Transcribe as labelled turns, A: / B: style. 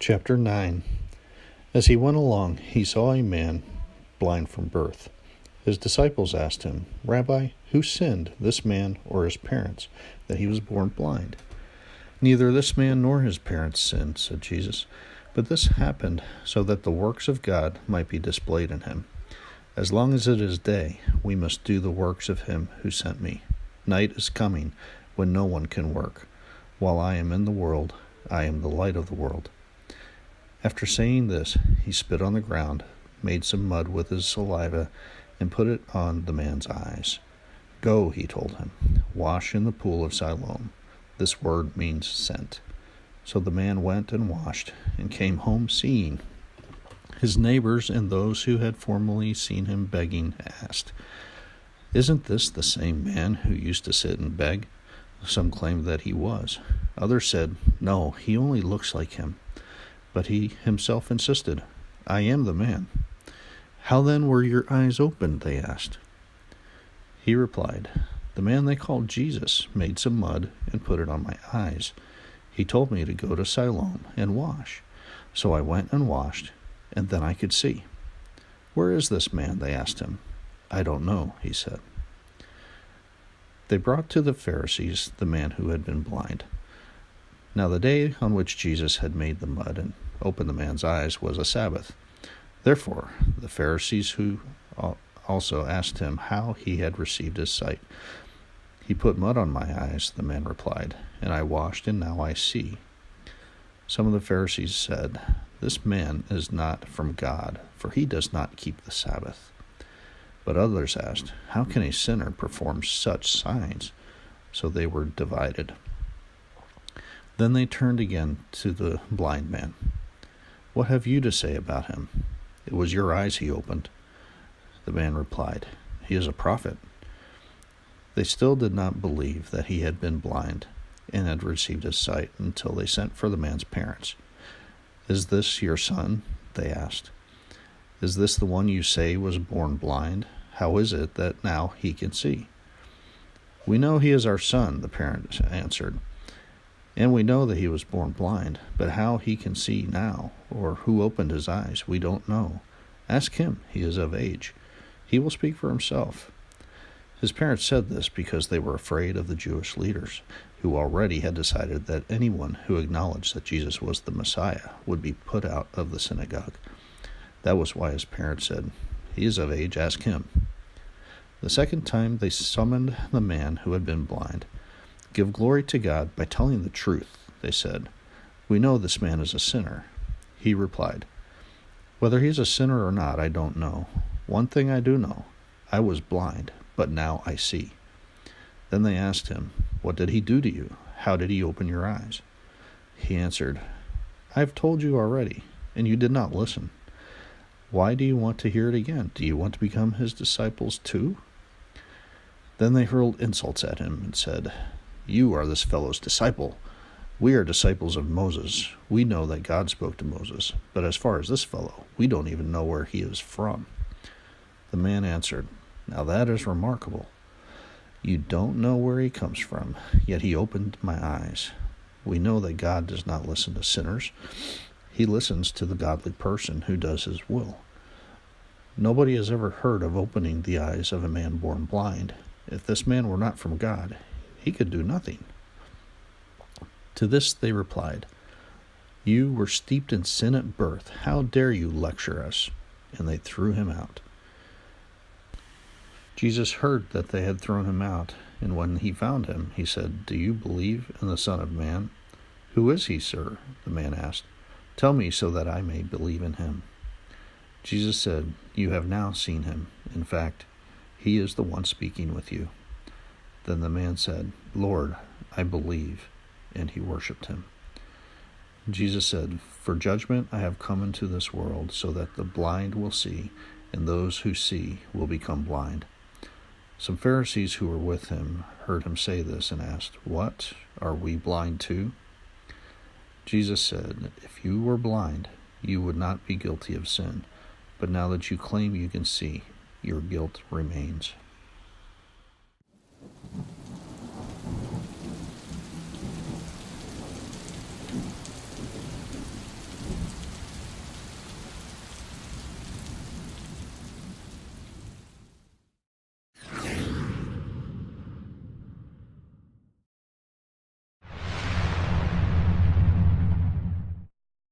A: Chapter 9. As he went along, he saw a man blind from birth. His disciples asked him, "Rabbi, who sinned, this man or his parents, that he was born blind?" "Neither this man nor his parents sinned," said Jesus, "but this happened so that the works of God might be displayed in him. As long as it is day, we must do the works of him who sent me. Night is coming when no one can work. While I am in the world, I am the light of the world." After saying this, he spit on the ground, made some mud with his saliva, and put it on the man's eyes. "Go," he told him, "wash in the pool of Siloam." This word means sent. So the man went and washed, and came home seeing. His neighbors and those who had formerly seen him begging asked, "Isn't this the same man who used to sit and beg?" Some claimed that he was. Others said, "No, he only looks like him." But he himself insisted, "I am the man." "How then were your eyes opened?" they asked. He replied, "The man they called Jesus made some mud and put it on my eyes. He told me to go to Siloam and wash. So I went and washed, and then I could see." "Where is this man?" they asked him. "I don't know," he said. They brought to the Pharisees the man who had been blind. Now the day on which Jesus had made the mud and opened the man's eyes was a Sabbath. Therefore the Pharisees who also asked him how he had received his sight. "He put mud on my eyes," the man replied, "and I washed, and now I see." Some of the Pharisees said, "This man is not from God, for he does not keep the Sabbath." But others asked, "How can a sinner perform such signs?" So they were divided. Then they turned again to the blind man. "What have you to say about him? It was your eyes he opened." The man replied, "He is a prophet." They still did not believe that he had been blind and had received his sight until they sent for the man's parents. "Is this your son?" they asked. "Is this the one you say was born blind? How is it that now he can see?" "We know he is our son," the parents answered. "And we know that he was born blind, but how he can see now, or who opened his eyes, we don't know. Ask him, he is of age. He will speak for himself." His parents said this because they were afraid of the Jewish leaders, who already had decided that anyone who acknowledged that Jesus was the Messiah would be put out of the synagogue. That was why his parents said, "He is of age, ask him." The second time they summoned the man who had been blind. "Give glory to God by telling the truth," they said. "We know this man is a sinner." He replied, "Whether he is a sinner or not, I don't know. One thing I do know, I was blind, but now I see." Then they asked him, "What did he do to you? How did he open your eyes?" He answered, "I have told you already, and you did not listen. Why do you want to hear it again? Do you want to become his disciples too?" Then they hurled insults at him and said, "You are this fellow's disciple. We are disciples of Moses. We know that God spoke to Moses. But as far as this fellow, we don't even know where he is from." The man answered, "Now that is remarkable. You don't know where he comes from, yet he opened my eyes. We know that God does not listen to sinners. He listens to the godly person who does his will. Nobody has ever heard of opening the eyes of a man born blind. If this man were not from God, he could do nothing." To this they replied, "You were steeped in sin at birth. How dare you lecture us?" And they threw him out. Jesus heard that they had thrown him out, and when he found him, he said, "Do you believe in the Son of Man?" "Who is he, sir?" the man asked. "Tell me so that I may believe in him." Jesus said, "You have now seen him. In fact, he is the one speaking with you." Then the man said, "Lord, I believe," and he worshipped him. Jesus said, "For judgment I have come into this world, so that the blind will see, and those who see will become blind." Some Pharisees who were with him heard him say this and asked, "What? Are we blind too?" Jesus said, "If you were blind, you would not be guilty of sin. But now that you claim you can see, your guilt remains."